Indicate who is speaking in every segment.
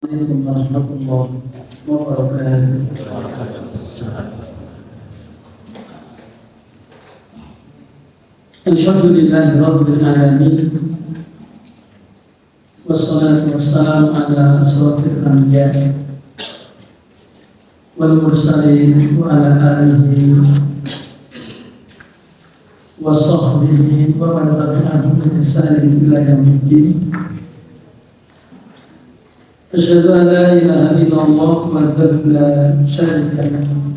Speaker 1: Assalamualaikum warahmatullahi wabarakatuh. Alhamdulillahi rabbil alamin. Wassalatu wassalamu ala asrofil anbiya wal mursalin wa ala alihi wa sahbihi wa man tabi'ahum bi ihsanin ila yaumiddin. Asyhadu an la ilaha illallah wahdahu la syarika lahu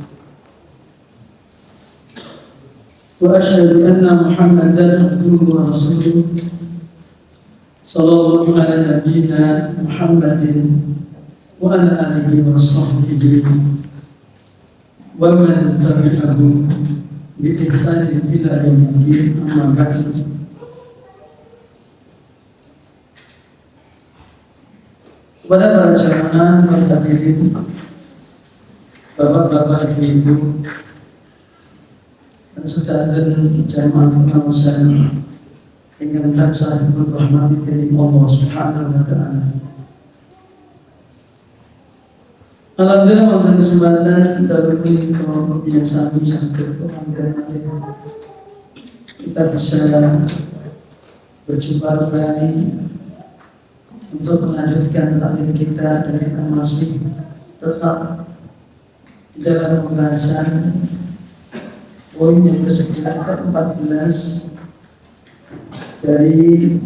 Speaker 1: wa asyhadu anna Muhammadan abduhu wa rasuluh sallallahu ala nabiyyina Muhammadin wa ala alihi wa sahbihi wa man tabi'ahum bi ihsanin ila yaumiddin. Amma ba'du. Kepada para jamaah, para hadirin, bapak-bapak, ibu-ibu, dan sedanten jamaah pengawasan ingkang tansah dirahmati dening Allah Subhanahu wa taala. Alhamdulillah wonten kesempatan dalu punika biasa saged kita bisa berjumpa kembali untuk melanjutkan taklim kita, dan kita masih tetap di dalam pembahasan poin yang ke-14 dari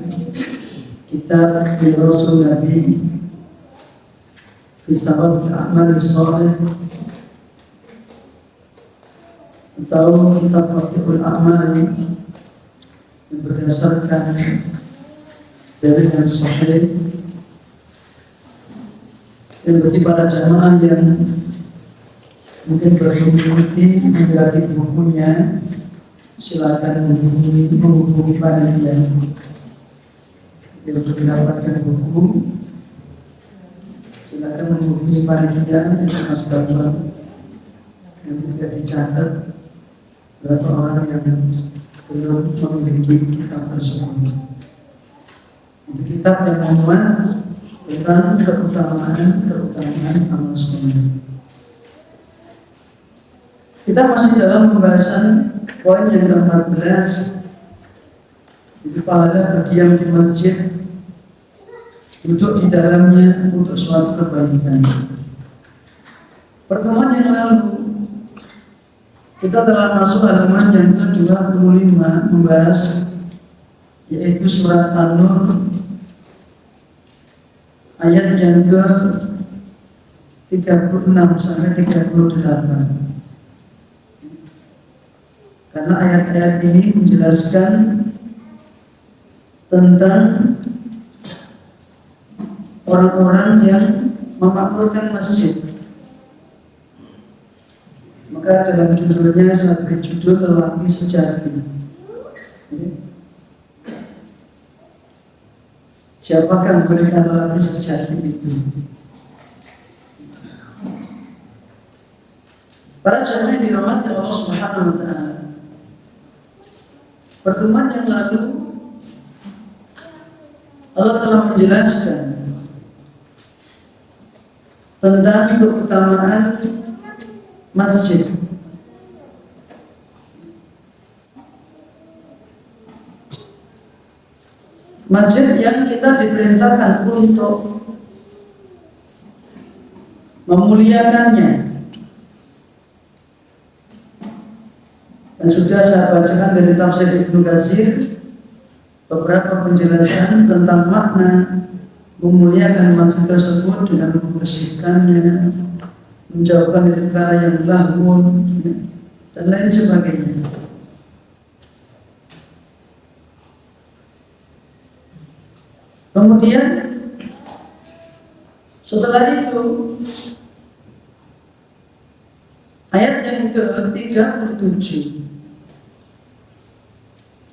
Speaker 1: kitab Rasul Nabi Fisabab Amal Soleh atau kitab Fathul Amal yang berdasarkan dari yang sahih. Dan bagi para jamaah yang mungkin belum memiliki bukunya, silakan menghubungi panitia untuk mendapatkan buku. Silakan menghubungi panitia untuk Mas Bambang yang tidak dicatat berapa orang yang belum memiliki kitab tersebut. Itu kitab yang memuat tentang keutamaan amal soleh. Kita masih dalam pembahasan poin yang ke-14, itu pahala berdiam di masjid, duduk di dalamnya untuk suatu kebaikan. Pertemuan yang lalu kita telah masuk halaman yang ke-25 membahas, yaitu surat An-Nur ayat yang ke-36 sampai 38. Karena ayat-ayat ini menjelaskan tentang orang-orang yang memakmurkan masjid. Maka dalam judulnya saya beri judul lelaki sejati. Siapakah mereka lelaki sejati itu? Para jamaah yang dirahmati Allah Subhanahu wa taala. Pertemuan yang lalu Allah telah menjelaskan tentang keutamaan masjid. Masjid yang kita diperintahkan untuk memuliakannya. Dan sudah saya bacakan dari tafsir Ibnu Katsir beberapa penjelasan tentang makna memuliakan masjid tersebut dengan membersihkannya, menjauhkan dari perkara yang lahun, dan lain sebagainya. Kemudian setelah itu ayat yang ke-37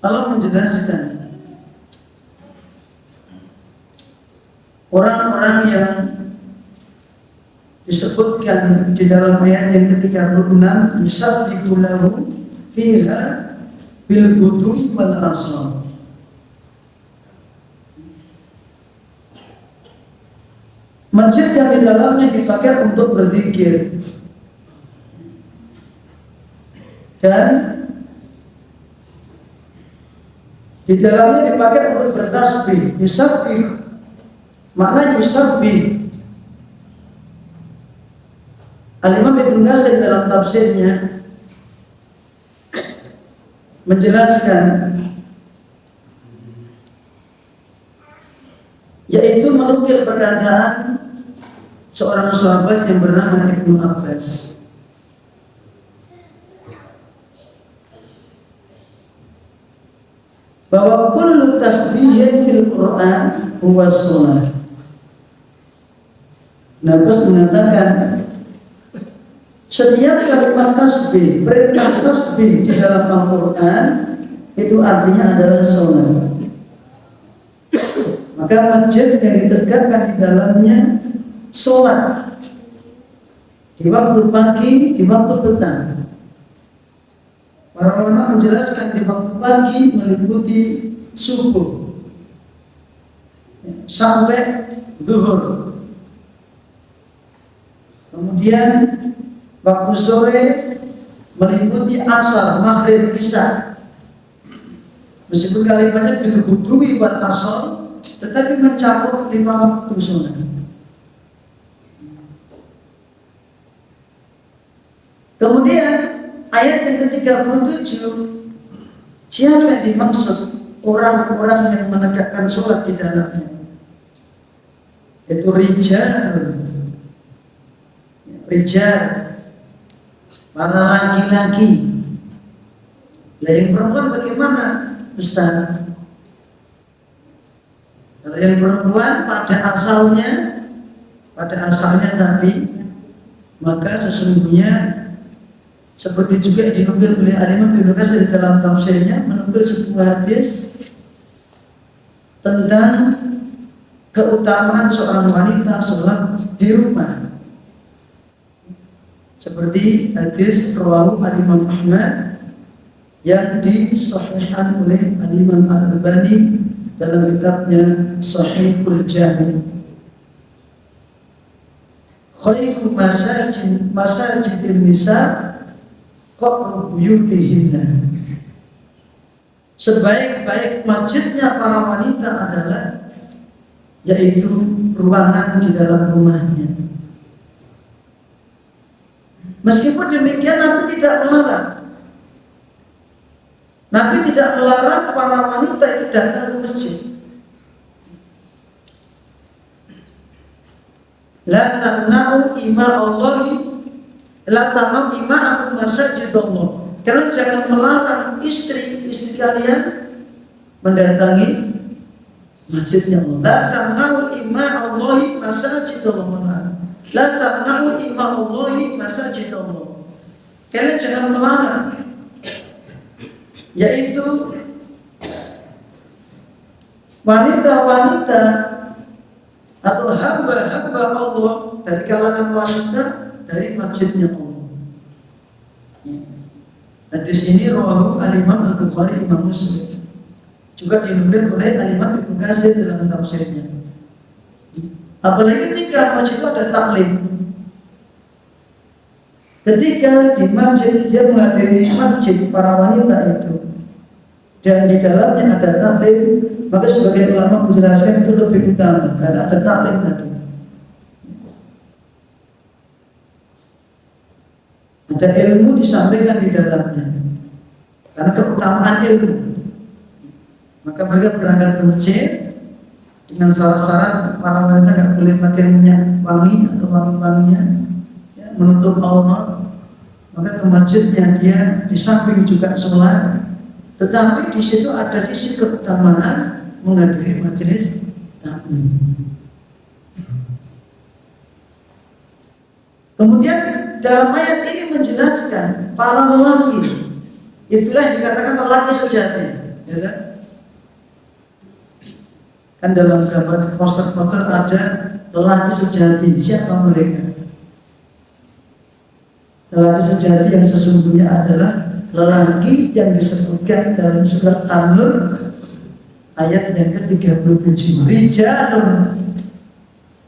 Speaker 1: Allah menjelaskan orang-orang yang disebutkan di dalam ayat yang ke-36, yusabbihu lahu fiha bil ghudwi wal asal. Masjid yang di dalamnya dipakai untuk berzikir dan di dalamnya dipakai untuk bertasbih. Yusabbih, makna yusabbih. Al-Imam Ibnu Katsir dalam tafsirnya menjelaskan, yaitu menukil perkataan seorang sahabat yang bernama Ibnu Abbas. Bahwa kullu tasbihin fil Quran huwa sunnah. Nabas mengatakan setiap kalimat tasbih, perintah tasbih di dalam Al-Quran itu artinya adalah sunnah. Maka masjid yang ditegakkan di dalamnya sholat di waktu pagi, di waktu petang. Para ulama menjelaskan di waktu pagi meliputi subuh sampai zuhur. Kemudian waktu sore meliputi asar, maghrib, isya. Meskipun kalimatnya dihubungi buat asar, tetapi mencakup 5 waktu sunnah. Kemudian ayat yang ke-37, siapa yang dimaksud? Orang-orang yang menegakkan sholat di dalamnya. Itu rijal, para laki-laki. Lah yang perempuan bagaimana, Ustaz? Kalau yang perempuan pada asalnya Nabi, maka sesungguhnya seperti juga dinukil oleh Al-Imam Ibnu Katsir dalam tafsirnya, menukil sebuah hadis tentang keutamaan seorang wanita sholat di rumah. Seperti hadis rawahu Al-Imam Ahmad yang disahihkan oleh Al-Imam Al-Albani dalam kitabnya Sahihul Jami'. Khairu masajidin nisa qa'ru buyutihinna. Sebaik-baik masjidnya para wanita adalah yaitu ruangan di dalam rumahnya. Meskipun demikian Nabi tidak melarang. Nabi tidak melarang para wanita itu datang ke masjid. La tamna'u ima Allahi, la tamna'u ima'akum masajidallah. Kalian jangan melarang istri kalian mendatangi masjidnya Allah. La tamna'u ima Allahi masajidallah. La tamna'u ima Allahi masajidallah. Kalian jangan melarang, yaitu wanita-wanita atau hamba-hamba Allah dari kalangan wanita dari masjidnya Allah. Hadis ini rawahu Al-Imam Al-Bukhari, Imam Muslim. Juga dinukil oleh Al-Imam Ibnu Katsir dalam tafsirnya. Apalagi ketika masjid itu ada taklim. Ketika di masjid dia menghadiri masjid para wanita itu dan di dalamnya ada taklim, maka sebagian ulama menjelaskan itu lebih utama karena ada taklim tadi. Ada ilmu disampaikan di dalamnya karena keutamaan ilmu. Maka mereka berangkat ke masjid dengan syarat-syarat para wanita tidak boleh pakai minyak wangi atau wangi-wangian, ya, menutup aurat. Maka ke masjidnya dia di samping juga sholat, tetapi di situ ada sisi keutamaan menghadiri majelis taklim. Kemudian dalam ayat ini menjelaskan para lelaki, itulah yang dikatakan lelaki sejati, ya kan? Kan dalam gambar poster-poster ada lelaki sejati. Siapa mereka? Lelaki sejati yang sesungguhnya adalah lelaki yang disebutkan dalam surat An-Nur ayat yang ke-37. Rijalun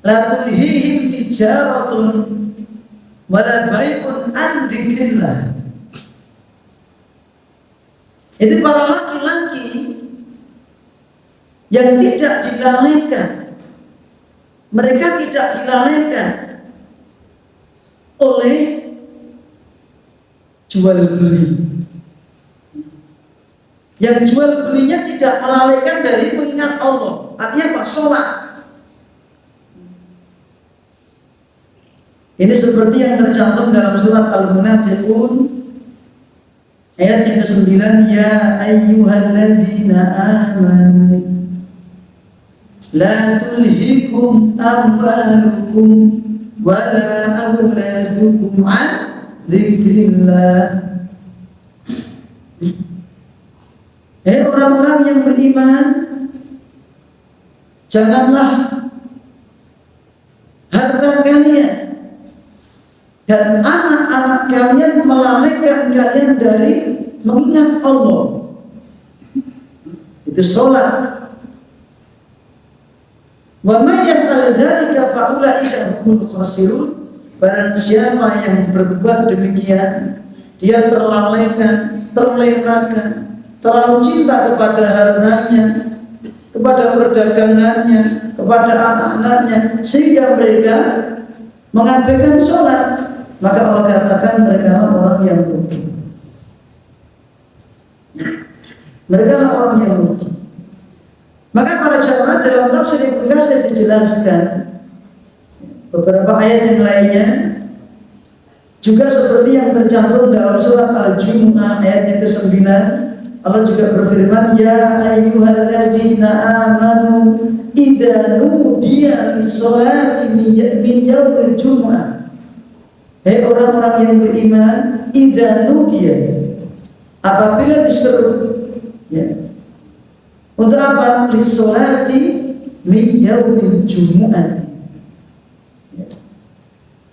Speaker 1: la tulhihim tijaratun wala bai'un an dzikrillah. Itu para laki-laki yang tidak dilalaikan, mereka tidak dilalaikan oleh jual beli. Yang jual belinya tidak melalaikan dari mengingat Allah. Artinya apa? Sholat. Ini seperti yang tercantum dalam surat Al-Munafiqun ayat yang ke-9, ya ayyuhalladzina amanu la tulhikum amwalukum wala auladukum an dzikrillah. Orang-orang yang beriman, janganlah harta kalian dan anak-anak kalian melalaikan kalian dari mengingat Allah. Itu sholat. Wa may yaf'al dzalika fa ulaika humul khasirun. Barang siapa yang berbuat demikian, dia terlalaikan, terlewatkan, terlalu cinta kepada hartanya, kepada perdagangannya, kepada anak-anaknya, sehingga mereka mengabaikan sholat. Maka Allah katakan mereka orang yang rugi. Mereka orang yang rugi. Maka para jamaah dalam tafsir Ibnu Katsir dijelaskan beberapa ayat yang lainnya juga seperti yang tercantum dalam surat Al-Jumu'ah ayat yang ke-9. Allah juga berfirman, ya ayyuhalladzina amanu idza nudiya lis-sholati min yaumil jumu'ah. Hei orang-orang yang beriman, idza nudiya, apabila diseru, ya. Untuk apa? Lis-sholati min yaumil jumu'ah.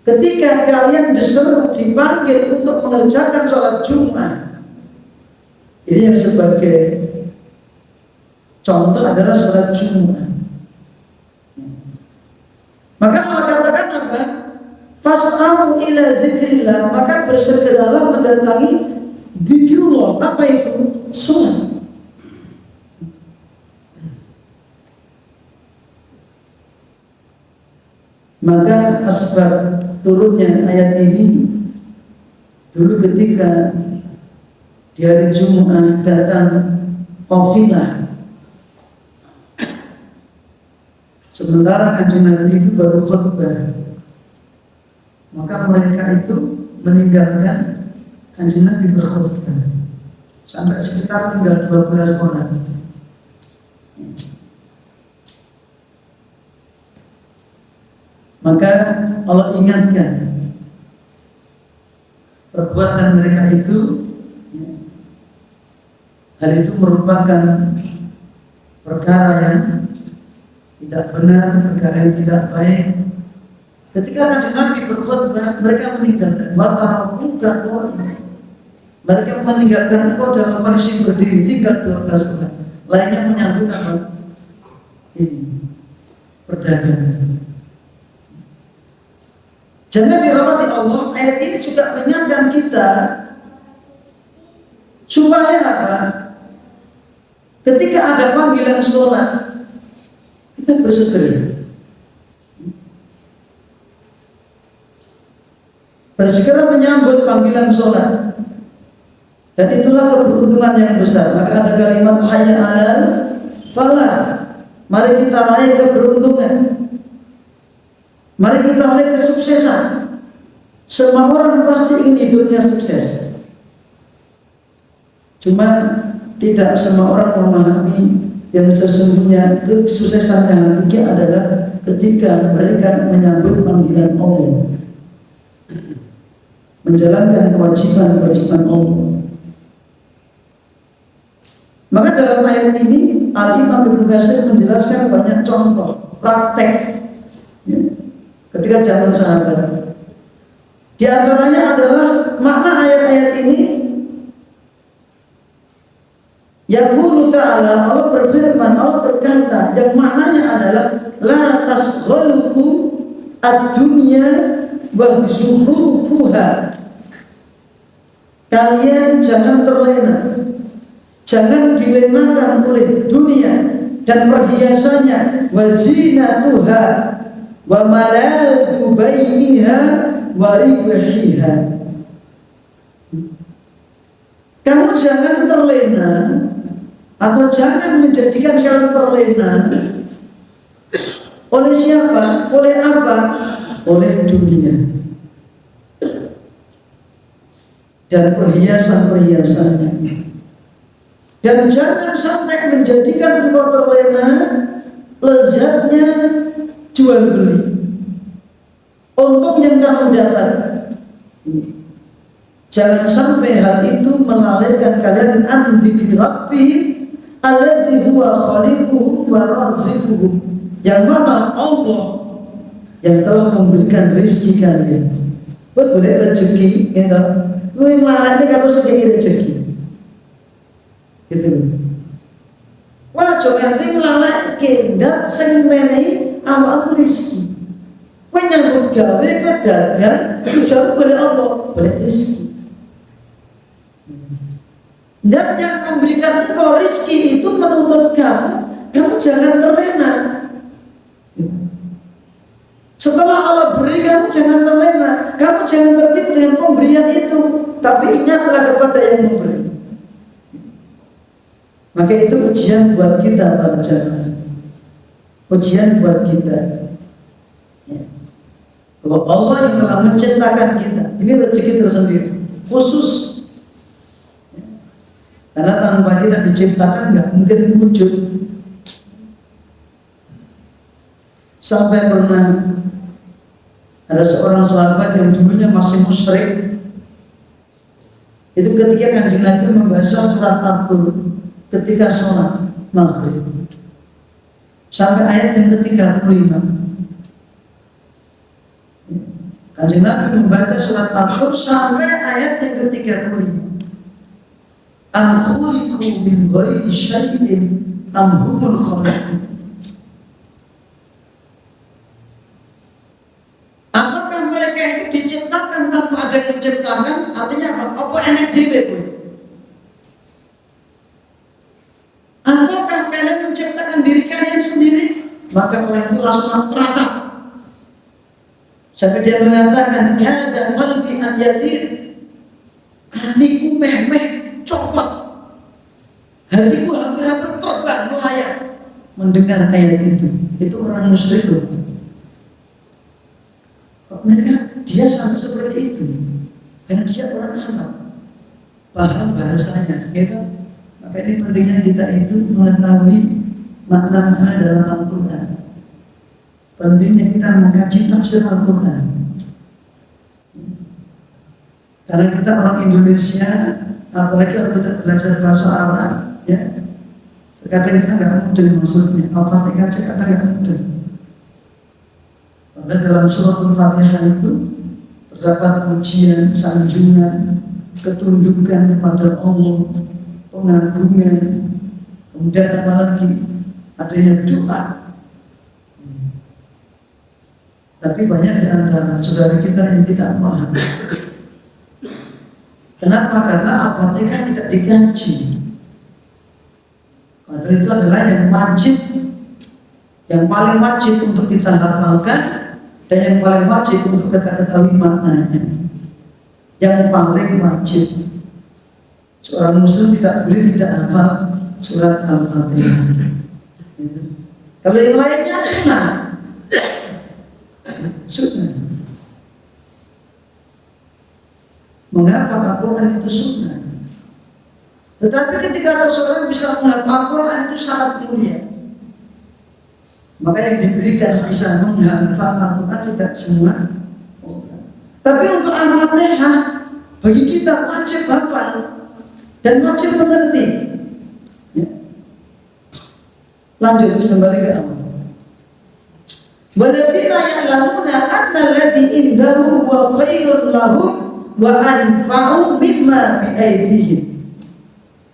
Speaker 1: Ketika kalian diseru, dipanggil untuk mengerjakan sholat Jumat. Ini yang sebagai contoh adalah sholat Jumat. Maka Allah katakan apa? Fas'au ila dzikrillah, maka bersegeralah mendatangi dzikrullah. Apa itu? Sholat. Maka asbab turunnya ayat ini dulu ketika di hari Jumat datang qafilah, sementara Kanjeng Nabi itu baru khutbah, maka mereka itu meninggalkan Kanjeng Nabi berkhutbah sampai sekitar tinggal 12 orang. Maka Allah ingatkan perbuatan mereka itu, hal itu merupakan perkara yang tidak benar, perkara yang tidak baik. Ketika Kanjeng Nabi berkhutbah, mereka meninggalkan watarakuka qa'iman. Mereka meninggalkan engkau dalam kondisi berdiri, tinggal 12 orang. Lainnya menyambut apa? Ini perdagangan. Jangan dirahmati Allah, ayat ini juga mengingatkan kita supaya apa? Ketika ada panggilan sholat, kita bersegera. Bersegera menyambut panggilan sholat. Dan itulah keberuntungan yang besar. Maka ada kalimat hayya 'alal falah. Mari kita raih keberuntungan. Mari kita raih kesuksesan. Semua orang pasti ingin hidupnya sukses. Cuma tidak semua orang memahami yang sesungguhnya kesuksesan yang hakiki adalah ketika mereka menyambut panggilan Allah, menjalankan kewajiban-kewajiban Allah. Maka dalam ayat ini Al-Imam Ibnu Katsir menjelaskan banyak contoh praktek ya, ketika zaman sahabat. Di antaranya adalah makna ayat-ayat ini. Yaqulu ta'ala, Allah berfirman, Allah berkata, yang maknanya adalah la tasghalukum ad-dunya wa zukhrufuha. Kalian jangan terlena, jangan dilenakan oleh dunia dan perhiasannya, wa zinatuha wa maladhu bainiha wa ribhiha. Kamu jangan terlena atau jangan menjadikan kalian terlena oleh siapa? Oleh apa? Oleh dunia dan perhiasan-perhiasannya. Dan jangan sampai menjadikan engkau terlena lezatnya jual beli untung yang kamu dapat. Jangan sampai hal itu melalaikan kalian an dzikri rabbihim alladzi huwa khaliquhum wa raziquhum, yang mana Allah yang telah memberikan rezeki kalian. Betul rezeki gitu. Lu yang lain kalau segini rezeki gitu. Wah jangan tinggal kendat sing menehi awakmu rezeki. Kowe nyambut gawe pedagang dijamu oleh Allah, oleh rezeki. Dan yang memberikan engkau rezeki itu menuntut kamu jangan terlena. Setelah Allah beri, kamu jangan terlena, kamu jangan tertipu dengan pemberian itu, tapi ingatlah kepada yang memberi. Maka itu ujian buat kita para jamaah, ujian buat kita. Bahwa Allah yang telah menciptakan kita, ini rezeki tersendiri, khusus. Karena tanpa kita diciptakan nggak mungkin wujud. Sampai pernah ada seorang sahabat yang dulunya masih musyrik. Itu ketika Kanjeng Nabi membaca surat At-Tur ketika sholat maghrib sampai ayat yang ke-35. Kanjeng Nabi membaca surat At-Tur sampai ayat yang ke-35. Am khuliqu min ghairi syai'in am humul khaliqun. Apakah mereka itu diciptakan tanpa ada yang menciptakan? Artinya apa? Apa enak dhewe kowe? Ataukah kalian menciptakan diri kalian sendiri? Maka orang itu langsung teratap. Sampai dia mengatakan, "Kada qalbi an yatir." Hatiku meh-meh copot, hatiku hampir-hampir terbang melayang mendengar ayat itu. Itu orang musyrik loh. Mereka dia sampai seperti itu karena dia orang Arab, paham bahasanya, gitu. Maka ini pentingnya kita itu mengetahui makna-makna dalam Al-Quran. Pentingnya kita mengkaji tafsir Al-Quran. Karena kita orang Indonesia, apalagi kalau kita belajar bahasa Arab, ya, terkadang kita nggak mudah maksudnya. Al-Fatihah aja kadang nggak mudah. Karena dalam surat Al-Fatihah itu terdapat pujian, sanjungan, ketundukan kepada Allah, pengagungan, kemudian apa lagi? Adanya doa. Tapi banyak di antara saudara kita yang tidak paham. Kenapa? Karena Al-Fatihah tidak dikaji. Padahal itu adalah yang wajib, yang paling wajib untuk kita hafalkan dan yang paling wajib untuk kita ketahui maknanya. Yang paling wajib. Seorang muslim tidak boleh tidak hafal surat Al-Fatihah. Kalau yang lainnya sunnah. Sunnah. Mengapa Al-Quran itu sunnah? Tetapi ketika seseorang bisa menghafal Al-Quran itu sangat mulia. Maka yang diberikan bisa menghafal Al-Quran tidak semua. Tapi untuk Al-Fatihah bagi kita wajib hafal dan wajib mengerti. Ya. Lanjut kembali ke awal. Walladzina ya'lamuna anna alladzi indahu wa khairun lahum wa anfa'u mimma bi'aidihim.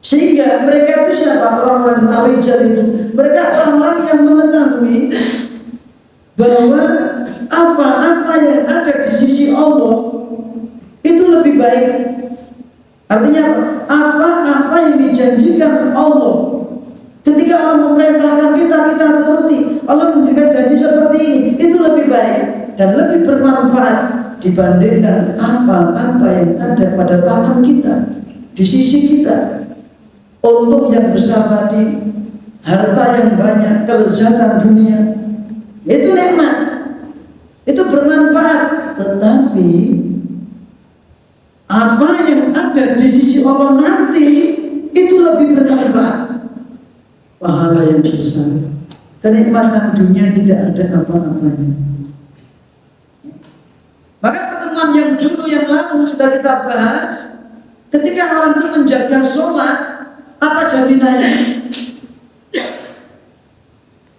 Speaker 1: Sehingga mereka itu siapa? Orang-orang al-rijal itu. Mereka orang-orang yang mengetahui bahwa apa-apa yang ada di sisi Allah itu lebih baik. Artinya apa-apa yang dijanjikan Allah, ketika Allah memerintahkan kita turuti. Allah memberikan janji seperti ini, itu lebih baik dan lebih bermanfaat dibandingkan apa-apa yang ada pada tangan kita, di sisi kita. Untung yang besar tadi, harta yang banyak, kelezatan dunia, itu nikmat, itu bermanfaat. Tetapi apa yang ada di sisi Allah nanti itu lebih bermanfaat, pahala yang besar. Kenikmatan dunia tidak ada apa-apanya. Maka pertemuan yang dulu yang lalu sudah kita bahas, ketika orang itu menjaga sholat, apa jaminannya?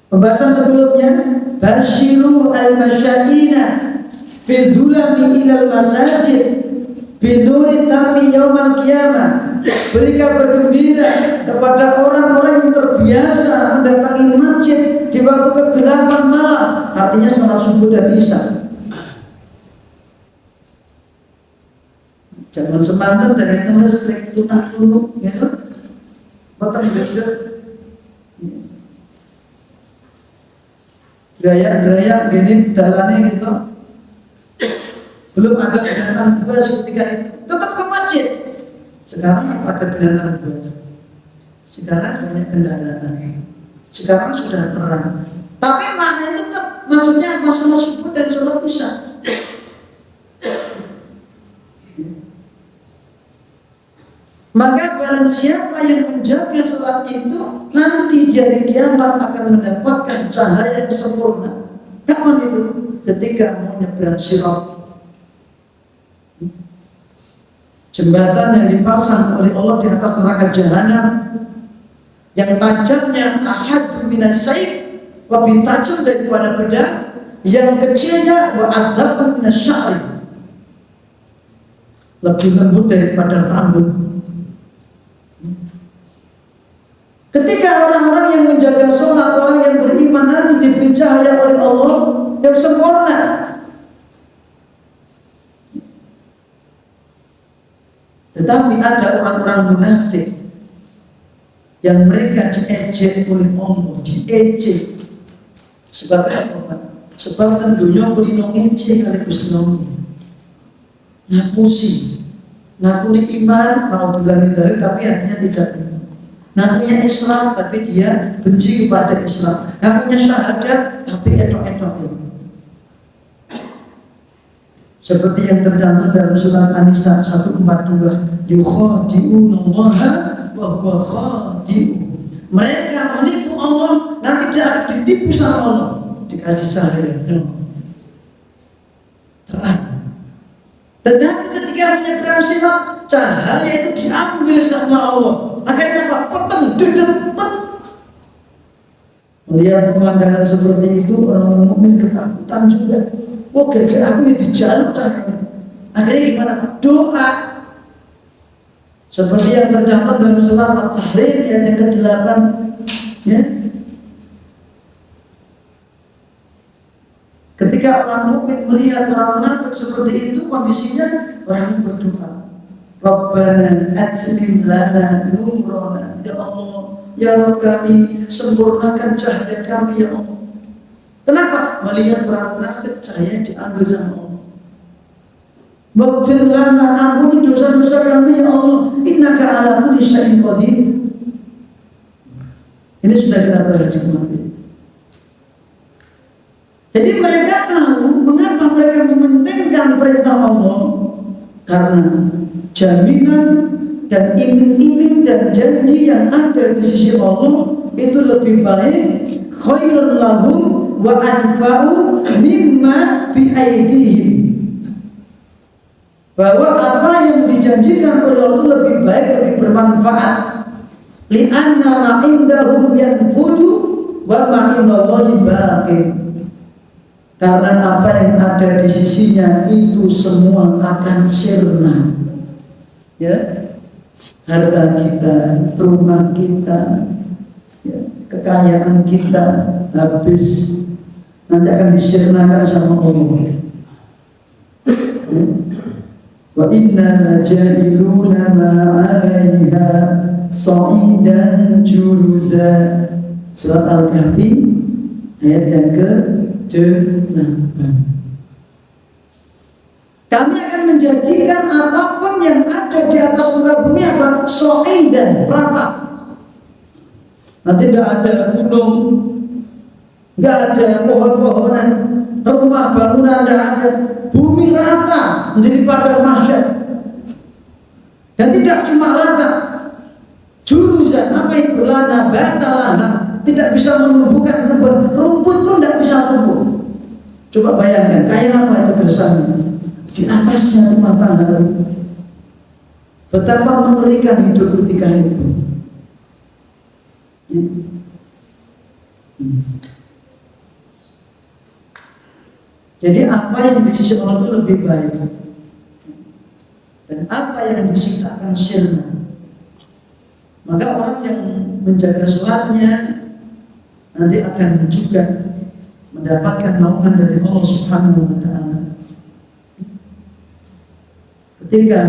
Speaker 1: Pembahasan sebelumnya, basyiru al-masyaina fi dzulami ilal masajid binuri tami yaumal qiyamah. Berikan bergembira kepada orang-orang yang terbiasa mendatangi masjid di waktu kegelapan malam, artinya sholat subuh dan isya. Jangan semantan dari listrik tunak tunuk, gitu, potong gede, gaya gini jalannya gitu. Belum ada binatang buas ketika itu, tetap ke masjid. Sekarang ada binatang buas. Sekarang banyak kendaraan. Sekarang sudah terang. Tapi maknanya tetap, maksudnya masalah subuh dan sholat isya. Maka barang siapa yang menjaga sholat itu, nanti di hari kiamat akan mendapatkan cahaya yang sempurna. Kapan itu? Ketika mau nyebrang sirat. Jembatan yang dipasang oleh Allah di atas neraka jahanam, yang tajamnya ahadu minas saif, lebih tajam daripada pedang, yang kecilnya wa adhabu minas sya'ri, lebih lembut daripada rambut. Ketika orang-orang yang menjaga sholat, orang yang beriman nanti diberi cahaya oleh Allah yang sempurna. Tetapi ada orang-orang munafik yang mereka diejek oleh Allah, diejek. Sebab apa? Sebab tentunya kulino ngejek kali Gusti Allah. Ngapusi, ngakuni iman, mau bilang dari tapi hatinya tidak iman. Ngakunya Islam tapi dia benci kepada Islam. Ngakunya syahadat tapi etok-etok. Seperti yang tercantum dalam surat An-Nisa 142, yukhadi'unallaha wa huwa khadi'uhum. Mereka menipu Allah, nanti dia ditipu sama Allah, dikasih cahaya terang. Tetapi ketika menyeberang sirat, cahaya itu diambil sama Allah. Akhirnya apa? Peteng, dedet. Melihat pemandangan seperti itu, orang mukmin ketakutan juga. Oh, gara-gara aku yang dijaluk cahaya. Akhirnya gimana Pak? Doa. Seperti yang tercatat dalam surat At-Tahrim ayat yang ke-8, ya. Ketika orang mukmin melihat orang munafik seperti itu, kondisinya orang berdoa, Rabbana atmim lana nurana, ya Allah, ya Rabb kami, sempurnakan cahaya kami ya Allah. Kenapa? Melihat orang munafik cahaya diambil sama Allah. Waghfir lana, ampuni dosa-dosa kami ya Allah, innaka ala kulli syai'in qadir. Ini sudah kita bahas kemarin. Jadi mereka tahu mengapa mereka mementingkan perintah Allah, karena jaminan dan iming-iming dan janji yang ada di sisi Allah itu lebih baik, khairun lahum wa anfa'u mimma bi'aidihim. Bahwa apa yang dijanjikan oleh Allah itu lebih baik, lebih bermanfaat. Li'anna ma'indahum yanfudu wa ma'indallahi baqin. Karena apa yang ada di sisinya itu semua akan sirna. Ya, harta kita, rumah kita, ya, kekayaan kita habis. nanti akan disirnakan sama Allah. Wa inna lajailuna ma 'alaiha sa'idan juruza. Surat Al-Kahfi ayat yang ke-8. Kami akan menjadikan apapun yang ada di atas muka bumi apa? Sa'idan, rata. Nanti tidak ada gunung, nggak ada pohon-pohonan, rumah bangunan tidak ada, bumi rata menjadi padang mahsyar. Dan tidak cuma rata, jurusan apa itu? Lana batalana, tidak bisa menumbuhkan rumput pun tidak bisa tumbuh. Coba bayangkan, kayak apa itu gersangnya? Di atasnya itu matahari. Betapa mengerikan hidup ketika itu. Jadi apa yang di sisi Allah itu lebih baik, dan apa yang di sisi akan sirna. Maka orang yang menjaga sholatnya nanti akan juga mendapatkan naungan dari Allah Subhanahu wa Ta'ala. Ketika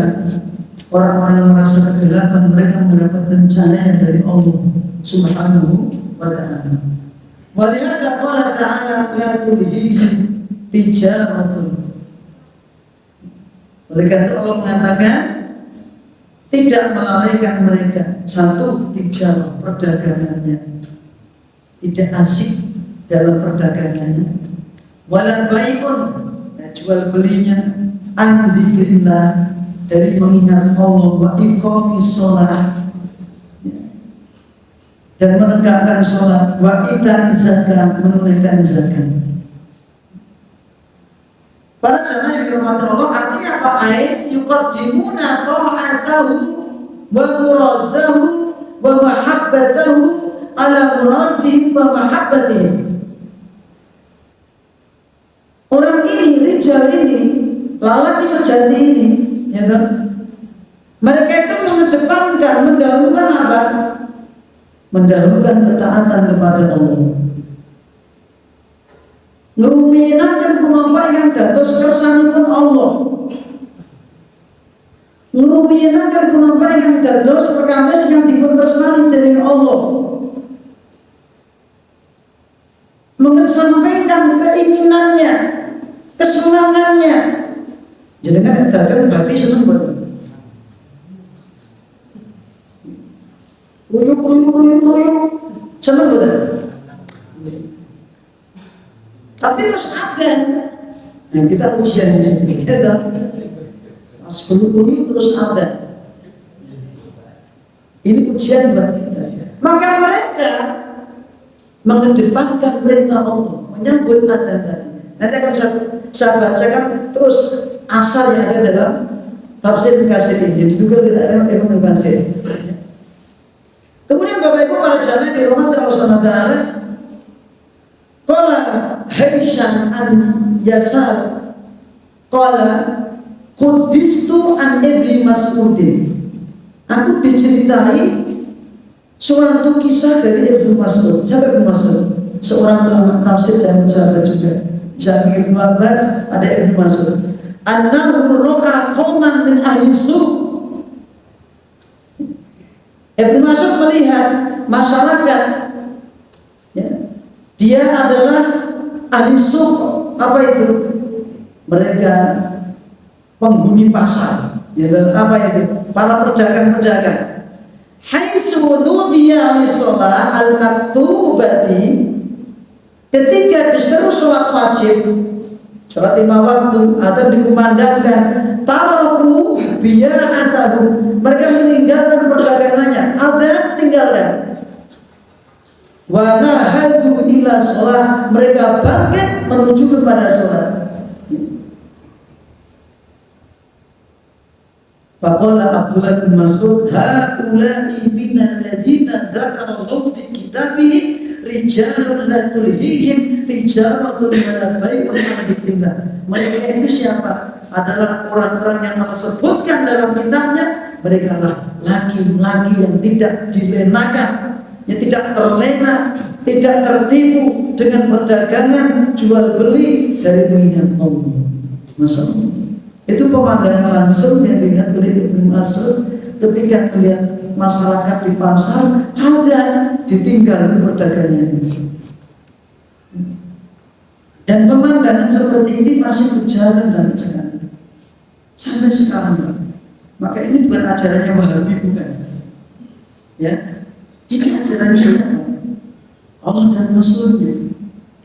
Speaker 1: orang-orang yang merasa kegelapan, mereka mendapatkan cahaya dari Allah Subhanahu wa Ta'ala. Walihada qala ta'ala la tulhihi tijaratun. Oleh karena itu Allah mengatakan tidak melalaikan mereka satu tijarah, perdagangannya tidak asik dalam perdagangannya, wala bai'un, jual belinya, an dzikrillah, dari mengingat Allah, wa iqamis shalah, dan menegakkan sholat, wa ita'iz zakat, menunaikan zakat. Para jamaah yang dirahmati Allah, artinya apa? Ai yuqaddimuna ta'atahu wa muradahu wa mahabbatahu ala muradihim wa mahabbatihim. Orang ini, rijal ini, lelaki sejati ini, ya kan? Mereka itu mengedepankan, mendahulukan apa? Mendahulukan ketaatan kepada Allah. Ngeruminakan pengompah yang dados kersanipun Allah. Ngeruminakan pengompah yang dados perkawis yang dipun tresnani dening Allah. Mengesampingkan keinginannya, kesenangannya. Jadi kan dagang babi seneng banget. Ruyuk, seneng banget. Tapi terus ada, nah kita ujian di sini, kita pas ruyuk terus ada. Ini ujian bagi kita. Maka mereka mengedepankan perintah Allah, menyambut adzan tadi. Nanti akan saya bacakan terus asal yang ada dalam tafsir Katsir ini, diduga ada Ibnu Katsir. Kemudian Bapak Ibu para jamaah di rumah Allah Subhanahu wa Ta'ala, qala Haisham an Yasar qala qudistu an Ibnu Mas'udin. Aku diceritai suatu kisah dari Ibnu Mas'ud. Siapa Ibnu Mas'ud? Seorang ulama tafsir dan sahabat juga. Bisa Ibnu Abbas, ada Ibnu Mas'ud. Annahu ra'a qauman min ahli su'. Ibnu Mas'ud melihat masyarakat, ya, dia adalah ahli su'. Apa itu? Mereka penghuni pasar, ya, apa itu? Para pedagang-pedagang. Haitsu nudiya li shalah al-maktubati, ketika diseru sholat wajib, sholat 5 waktu atau dikumandangkan, taraku biya'atahu, mereka meninggalkan perdagangannya, ada tinggalkan. Wa nahadu ila sholat, mereka bangkit menuju kepada sholat. Faqala Abdullah bin Mas'ud, haula'i minal ladzina dzakarallahu fi kitabihi rijalun la tulhihim tijaratun wala bai'un an dzikrillah. Mereka itu siapa? Adalah orang-orang yang Allah sebutkan dalam kitabnya. Mereka adalah laki-laki yang tidak dilenakan ya tidak terlena, tidak tertipu dengan perdagangan jual beli dari mengingat Allah. Masya Allah. Itu pemandangan langsung yang dilihat oleh Ibnu Mas'ud ketika melihat masyarakat di pasar ada ditinggal itu perdagangan. Dan pemandangan seperti ini masih berjalan sampai sekarang. Maka ini bukan ajarannya Wahabi, bukan. Ya, ini ajarannya Allah dan Rasulnya.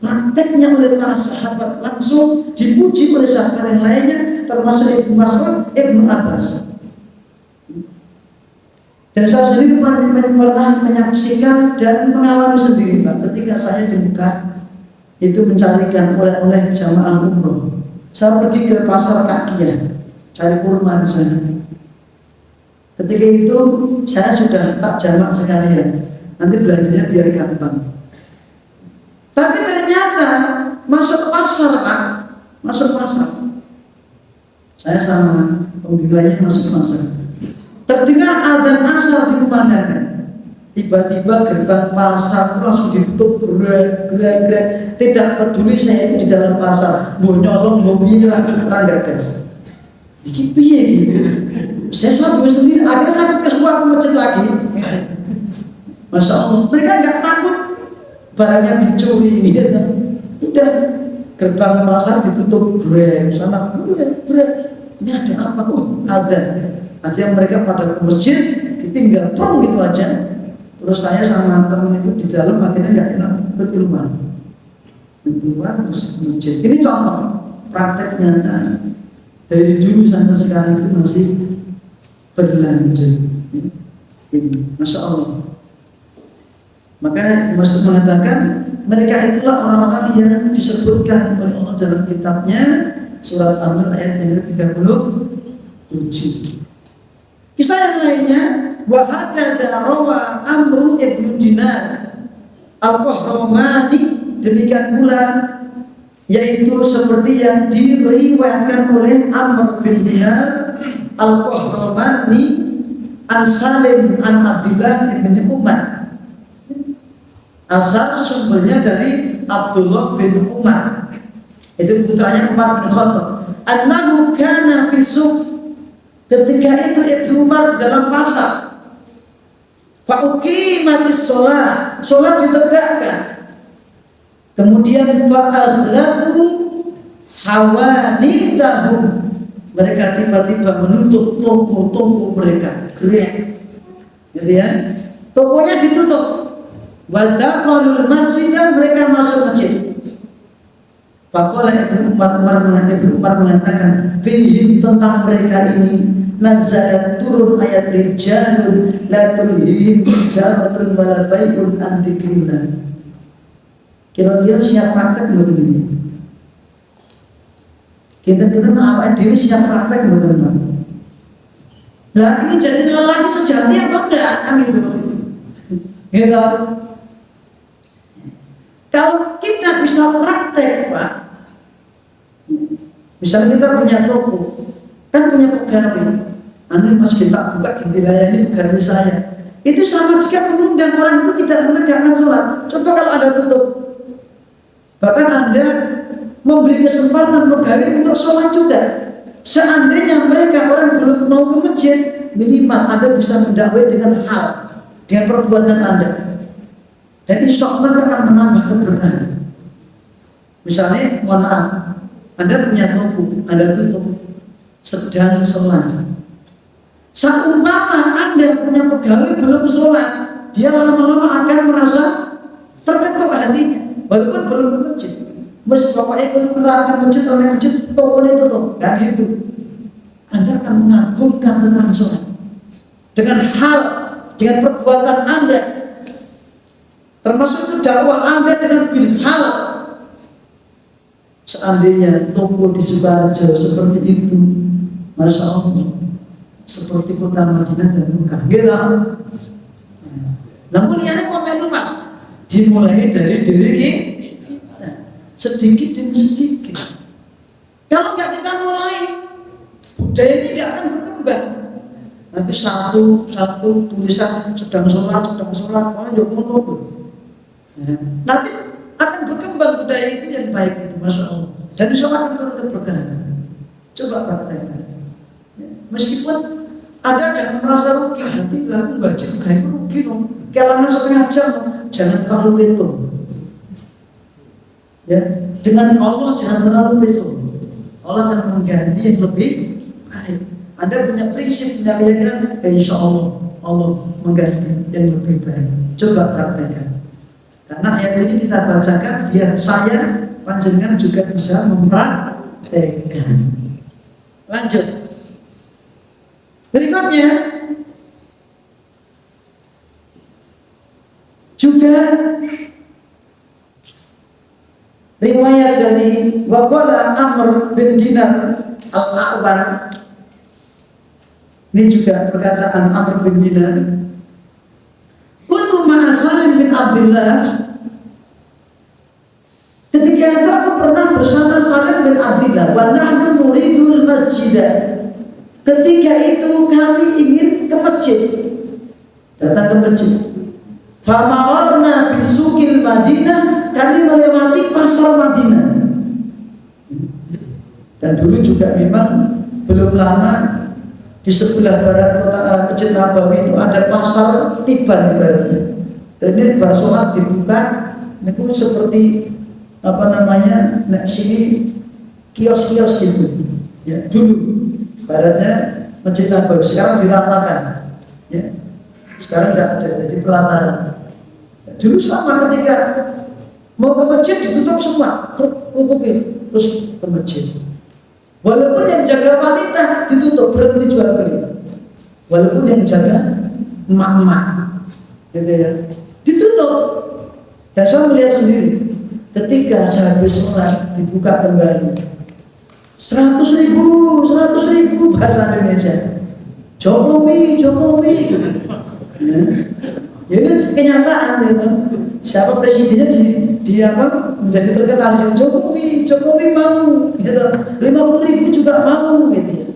Speaker 1: Prakteknya oleh para sahabat langsung dipuji oleh sahabat yang lainnya, termasuk Ibnu Mas'ud, Ibnu Abbas. Dan saya sendiri pernah menyaksikan dan mengalami sendiri, Pak, ketika saya di Mekah itu mencarikan oleh-oleh jamaah umroh. Saya pergi ke pasar Kakiyah, cari kurma di sana. Ketika itu saya sudah tak jamak sekalian, nanti belanjanya biar gampang. Tapi ternyata masuk pasar, Pak, masuk pasar. Saya sama pembicaranya masuk pasar. Terdengar adzan asar dikumandangkan. Tiba-tiba gerbang pasar itu langsung ditutup, gerak. Tidak peduli saya itu di dalam pasar, mau nyolong, mau nyerang, gas. Ini piye gitu. Saya selalu sendiri, akhirnya saya keluar ke masjid lagi. Masya Allah, mereka nggak takut barangnya dicuri gitu. Udah gerbang pasar ditutup, gerak sana, gerak. Ini ada apa? Ada. Artinya mereka pada ke masjid ditinggal prong gitu aja. Terus saya sama teman itu di dalam akhirnya nggak enak keluar terus masjid. Ini contoh prakteknya dari dulu sampai sekarang itu masih berlanjut. Masya Allah. Maka Mas'ud mengatakan mereka itulah orang-orang yang disebutkan oleh Allah dalam kitabnya surat An-Nur ayat yang ke-37. Kisah yang lainnya, wa hakadha rawa Amru ibnu Dinar al-Qahramani, demikian pula yaitu seperti yang diriwayatkan oleh Amr bin Dinar al-Qahramani an Salim an Abdullah bin Umar. Asal sumbernya dari Abdullah bin Umar, itu putranya Umar bin Khattab. Annahu kana fi suq, ketika itu Ibnu Umar di dalam pasar. Fa'uqimatis sholat ditegakkan. Kemudian fa'aghlaqu hawanitahum, mereka tiba-tiba menutup toko-toko mereka, gerak. Gitu ya. Tokonya ditutup. Wa dakhalul masjid, mereka masuk masjid. Faqala Ibnu Umar mengatakan fihim, tentang mereka ini nazalat turun ayat rijalun la tulhihim tijaratun wala bai'un an dzikrillah. Kira-kira siap praktek begini? Kira-kira awake dhewe siap praktek begini? Lah ini jadi lelaki sejati atau enggak? Kan gitu. Gitu. Kalau kita bisa praktek, Pak, misalnya kita punya toko, kan punya pegawai, anu mas kita buka gintilaya ini pegawai saya, itu sama jika mengundang orang itu tidak menegakkan sholat. Coba kalau ada tutup, bahkan Anda memberi kesempatan pegawai untuk sholat juga. Seandainya mereka orang belum mau ke masjid, minimal Anda bisa mendakwai dengan hal, dengan perbuatan Anda. Dan insya Allah akan menambah keberkahan. Misalnya, mohon maaf, Anda punya toko, Anda tutup, sedang sholat. Seumpama Anda punya pegawai belum sholat, dia lama-lama akan merasa terketuk hatinya, walaupun belum ke masjid. Mas pokoknya kalau menerapkan masjid, oleh masjid, tokonya tutup, kan gitu. Anda akan mengagumkan tentang sholat dengan hal, dengan perbuatan Anda. Termasuk itu dakwah Anda dengan bilhal. Seandainya toko di Sukoharjo seperti itu, Masya Allah, seperti kota Madinah dan Mekah. Gitu. Namun ini komen mas, dimulai dari diri kita, sedikit demi sedikit. Kalau nggak kita mulai, budaya ini nggak akan berkembang. Nanti satu tulisan sedang sholat, orang yang ngono. Nanti akan berkembang budaya itu yang baik itu, masya Allah. Dan insya Allah akan turun keberkahan. Coba praktekkan. Meskipun Anda jangan merasa rugi, nanti lalu baca itu kayak rugi dong. Kalangan setengah jam, jangan terlalu betul. Ya, dengan Allah jangan terlalu betul. Allah akan mengganti yang lebih baik. Anda punya prinsip, punya keyakinan, insya Allah Allah mengganti yang lebih baik. Coba praktekkan. Karena ayat ini kita bacakan biar saya panjenengan juga bisa mempraktekkan. Lanjut. Berikutnya juga riwayat dari waqala Amr bin Dinar al-A'war. Ini juga perkataan Amr bin Dinar. Kuntu ma'a Salim bin Abdullah. Ketika itu aku pernah bersama Salim bin Abdullah. Wa nahnu nuridul masjidah. Ketika itu kami ingin ke masjid, datang ke masjid. Famarorna bisukil Madinah, kami melewati pasar Madinah. Dan dulu juga memang belum lama di sebelah barat kota Masjid Nabawi itu ada pasar Tiban ibaratnya. Dan ini bar sholat dibuka, itu seperti apa namanya, nah sini kios-kios gitu. Ya dulu. Baratnya Masjid Nabawi, sekarang diratakan, ya. Sekarang tidak ada, jadi pelataran. Dulu sama ketika mau ke masjid ditutup semua, terus ke masjid. Walaupun yang jaga wanita ditutup, berhenti jual beli. Walaupun yang jaga emak-emak, gitu ya, ditutup. Dan saya melihat sendiri, ketika saya habis sholat dibuka kembali. 100.000 bahasa Indonesia. Jokowi gitu. Ini kenyataan gitu. Siapa presidennya di apa menjadi terkenal Jokowi mau gitu. 50.000 juga mau gitu ya.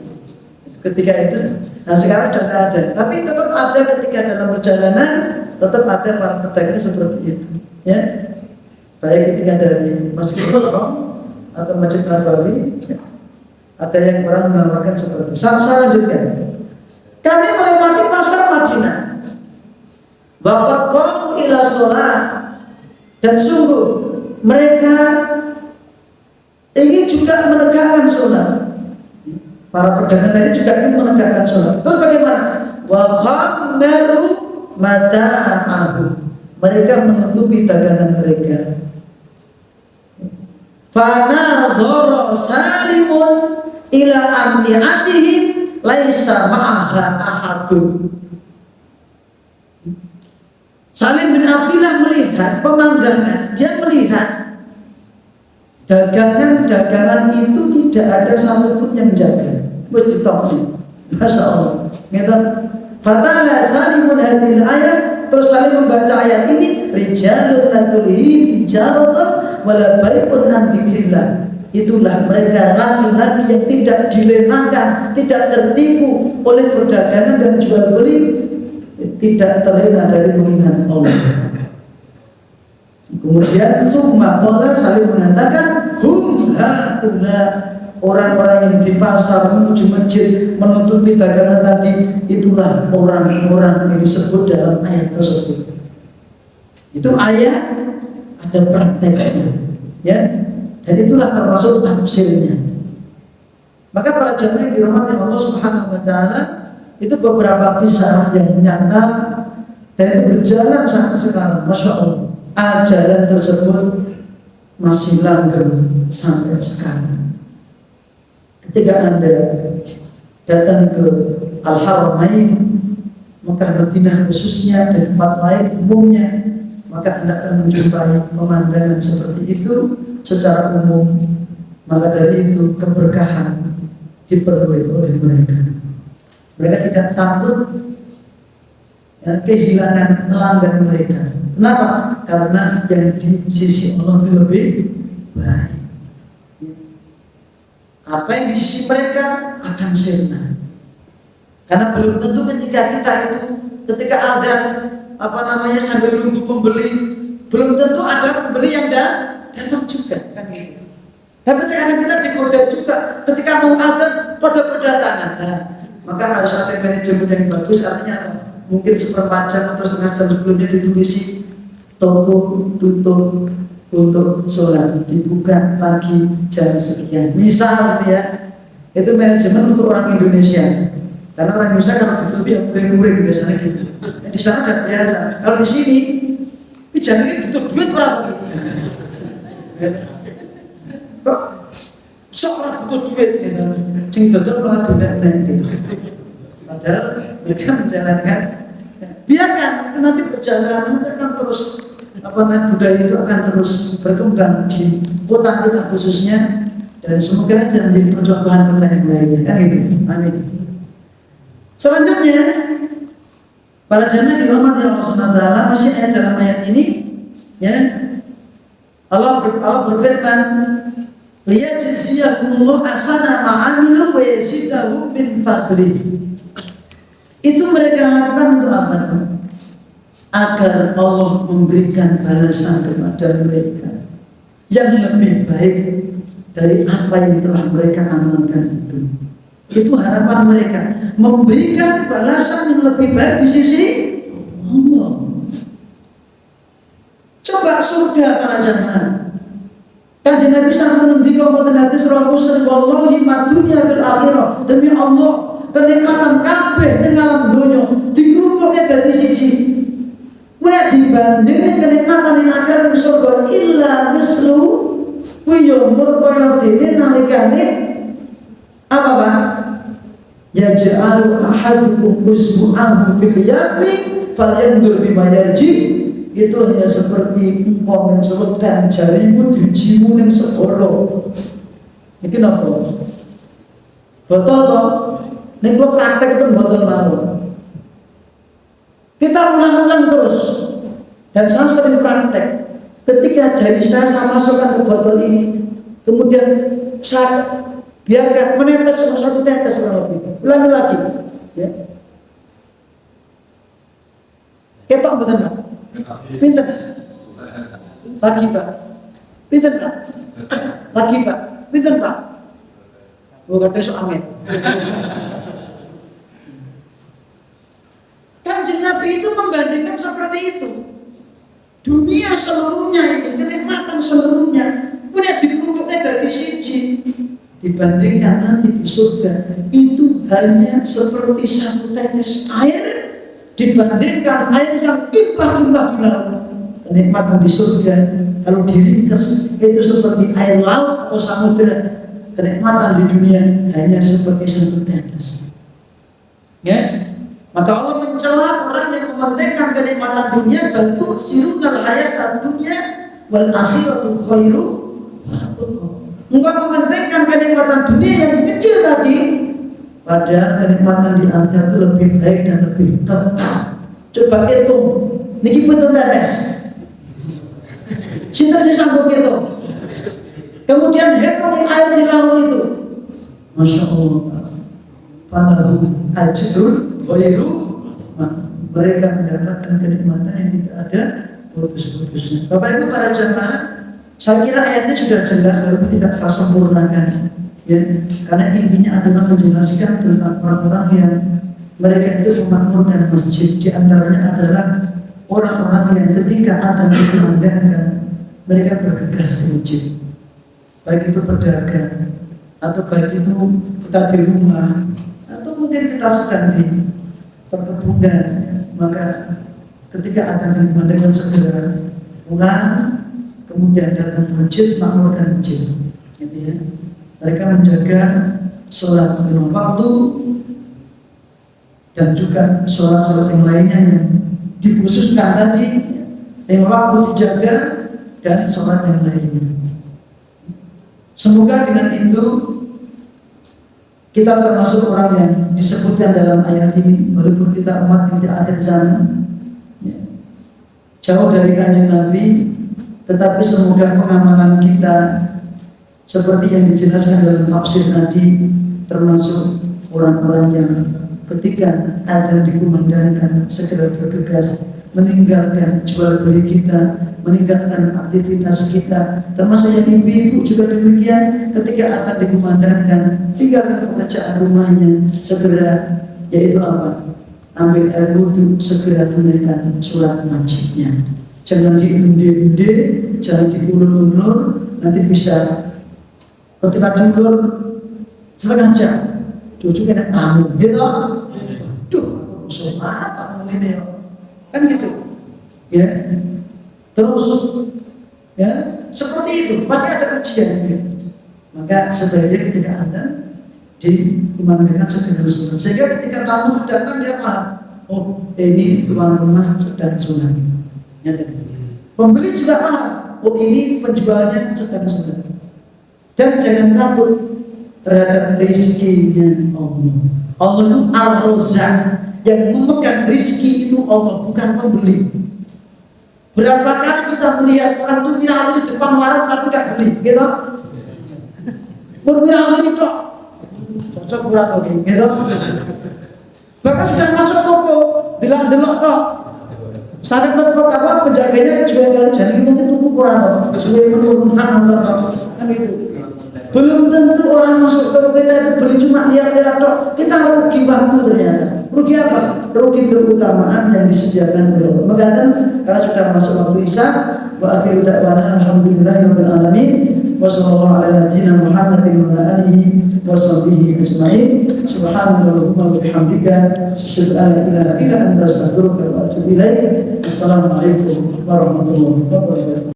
Speaker 1: Ketika itu, nah sekarang sudah ada. Tapi tetap ada ketika dalam perjalanan, tetap ada para pedagang seperti itu. Ya, baik ketika dari Masjidil Haram atau Masjid Nabawi. Ya. Ada yang orang menawarkan seperti itu. Saya lanjutkan. Kami melewati pasar Madinah. Waqad qamu ila sholat. Dan sungguh mereka ingin juga menegakkan sholat. Para pedagang tadi juga ingin menegakkan sholat. Terus bagaimana? Wa khammaru mata'ahu. Mereka menutupi dagangan mereka. Fanadhara Salimun ila amti'atihim laisa ma'aha ahadun. Salim bin Abdullah melihat pemandangan, dia melihat dagangan-dagangan itu tidak ada satupun yang jaga. Wis ditokni. Masya Allah. Gitu. Fatala Salimun hadil ayat, terus Salim membaca ayat ini, rijalun la tulhihim tijaratun wala bai'un an dzikrillah. Itulah mereka laki-laki yang tidak dilenakan, tidak tertipu oleh perdagangan dan jual beli, tidak terlena dari mengingat Allah. Kemudian summa qala Salim mengatakan hum haula, orang-orang yang di pasar menuju masjid menutupi dagangan tadi, itulah orang-orang yang disebut dalam ayat tersebut. Itu ayat ada prakteknya, ya. Dan itulah termasuk tafsirnya. Maka para jamaah yang dirahmati Allah Subhanahu wa taala, itu beberapa kisah yang nyata dan itu berjalan sampai sekarang. Masya Allah, ajaran tersebut masih langgeng sampai sekarang. Ketika Anda datang ke Al-Haramain, Mekah Madinah khususnya, dan tempat lain umumnya, maka Anda akan menjumpai pemandangan seperti itu secara umum. Maka dari itu keberkahan diperoleh oleh mereka. Mereka tidak takut kehilangan pelanggan mereka. Kenapa? Karena yang di sisi Allah itu lebih baik. Apa yang di sisi mereka akan sirna. Karena belum tentu ketika kita itu ketika ada sambil nunggu pembeli, belum tentu ada pembeli yang datang juga kan gitu. Tapi karena kita digoda juga ketika mau ada pada berdatangan. Nah, maka harus ada manajemen yang bagus, artinya mungkin seperempat jam atau setengah jam sebelumnya ditulisi toko tutup untuk sholat, dibuka lagi jam sekian. Misal ya, itu manajemen untuk orang Indonesia. Karena orang Indonesia kalau ditutup ya muring-muring biasanya gitu. Nah, di sana ada biasa. Kalau di sini, jangan butuh duit orang. Kok seorang butuh duit gitu. Sing dodol malah dunek gitu. Padahal mereka menjalankan. Biarkan nanti perjalanan akan terus budaya itu akan terus berkembang di kota-kota khususnya, dan semoga aja menjadi percontohan kota yang lainnya kan gitu. Amin. Selanjutnya, para jamaah dirahmati Allah Subhanahu wa taala, masih ada dalam ayat ini ya. Allah berfirman, liyajziyahumullahu ahsana ma 'amilu wa yazidahum min fadli. Itu mereka lakukan untuk apa? Agar Allah memberikan balasan kepada mereka yang lebih baik dari apa yang telah mereka amalkan itu. Itu harapan mereka, memberikan balasan yang lebih baik di sisi Allah. Coba surga para jamaah. Kanjeng Nabi sallallahu alaihi wasallam wallahi ma dunya fil akhirah, demi Allah kenikmatan kabeh ning alam donya digrumpukke dadi siji. Ora dibanding kenikmatan yang akan ning surga illa mislu wiyo murkaya dene nalikane apa Pak? Ya ja'alu ahadukum usbu'ahu fil yami falyandur bima yarji. Itu hanya seperti engkau mencelupkan jarimu di jimu yang segoro. Ini kenapa? Betul toh? Ini kalau praktek itu betul banget. Kita ulang-ulang terus. Dan saya sering praktek. Ketika jari saya masukkan ke botol ini, kemudian saya biarkan menetes cuma satu tetes kurang lebih. Ulangi lagi. Ya. Ketok betul Pak? Pinter. Lagi Pak. Pinter Pak. Lagi Pak. Pinter Pak. Bukan besok angin. Kanjeng Nabi itu membandingkan seperti itu. Dunia seluruhnya ini, kenikmatan seluruhnya punya dibentuknya dari siji. Dibandingkan nanti di surga, itu hanya seperti satu tetes air dibandingkan air yang limpah-limpah di laut. Kenikmatan di surga kalau diringkas itu seperti air laut atau samudera. Kenikmatan di dunia hanya seperti satu tetes. Ya, maka Allah mencela orang yang mementingkan kenikmatan dunia, bentuk sirunal hayat dunia wal akhiratu khairu. Engkau mementingkan kenikmatan dunia yang kecil tadi, padahal kenikmatan di akhirat itu lebih baik dan lebih kekal. Coba hitung, niki betul tetes. Sinten sing sanggup itu? Kemudian hitung air di laut itu. Masya Allah. Falahu ajrun ghairu. Mereka mendapatkan kenikmatan yang tidak ada putus-putusnya. Bapak Ibu para jamaah, saya kira ayatnya sudah jelas, walaupun tidak saya sempurnakan, ya, karena intinya adalah menjelaskan tentang orang-orang yang mereka itu memakmurkan masjid. Di antaranya adalah orang-orang yang ketika ada dikumandangkan, mereka bergegas ke masjid, baik itu pedagang, atau baik itu kita di rumah, atau mungkin kita sedang di perkebunan, maka ketika ada dikumandangkan segera pulang. Kemudian datang ke masjid, makmurkan masjid. Gitu ya. Mereka menjaga sholat lima waktu dan juga sholat-sholat yang lainnya yang dikhususkan tadi, lima waktu dijaga dan sholat yang lainnya. Semoga dengan itu kita termasuk orang yang disebutkan dalam ayat ini, walaupun kita umat yang di akhir zaman, ya, jauh dari kanjeng Nabi. Tetapi semoga pengamalan kita seperti yang dijelaskan dalam tafsir tadi, termasuk orang-orang yang ketika adzan dikumandangkan segera bergegas meninggalkan jual beli kita, meninggalkan aktivitas kita. Termasuk yang ibu-ibu juga demikian, ketika adzan dikumandangkan tinggalkan pekerjaan rumahnya segera, yaitu apa? Ambil air wudhu, segera tunaikan sholat wajibnya. Jangan diundur-undur, jangan diulur-ulur, nanti bisa ketika diulur setengah jam, cucu kena tamu, gitu. Duh, sholat tamu ini kan gitu, ya. Terus, ya seperti itu. Pasti ada ujian, gitu. Maka sebaiknya ketika adzan dikumandangkan segera sholat, sehingga ketika tamu itu datang dia paham, oh ini tuan rumah sedang sholat. Ya, pembeli juga paham, oh ini penjualnya sedang sholat. Dan jangan takut terhadap rizkinya Allah. Allah itu Ar-Razzaq, yang memegang rizki itu Allah, bukan pembeli. Berapa kali kita melihat orang itu nyiramin di depan warung tapi gak beli, gitu? Nyiramin itu cocok berat, oke, gitu? Bahkan sudah masuk toko, delok-delok kok. Sampai tempat apa penjaganya jual jadi mungkin tunggu kurang, sesuai permintaan kan gitu. Belum tentu orang masuk toko kita itu beli cuma lihat-lihat tok. Kita rugi waktu ternyata. Rugi apa? Rugi keutamaan yang disediakan oleh Allah. Maka karena sudah masuk waktu Isya, wa akhiru da'wana alhamdulillahirabbil alamin. Wassallallahu ala nabiyyina Muhammadin wa ala alihi wa sahbihi ajma'in. Subhanallahumma wa bihamdika asyhadu an la ilaha illa anta astaghfiruka wa atubu ilaik. Assalamualaikum warahmatullahi wabarakatuh.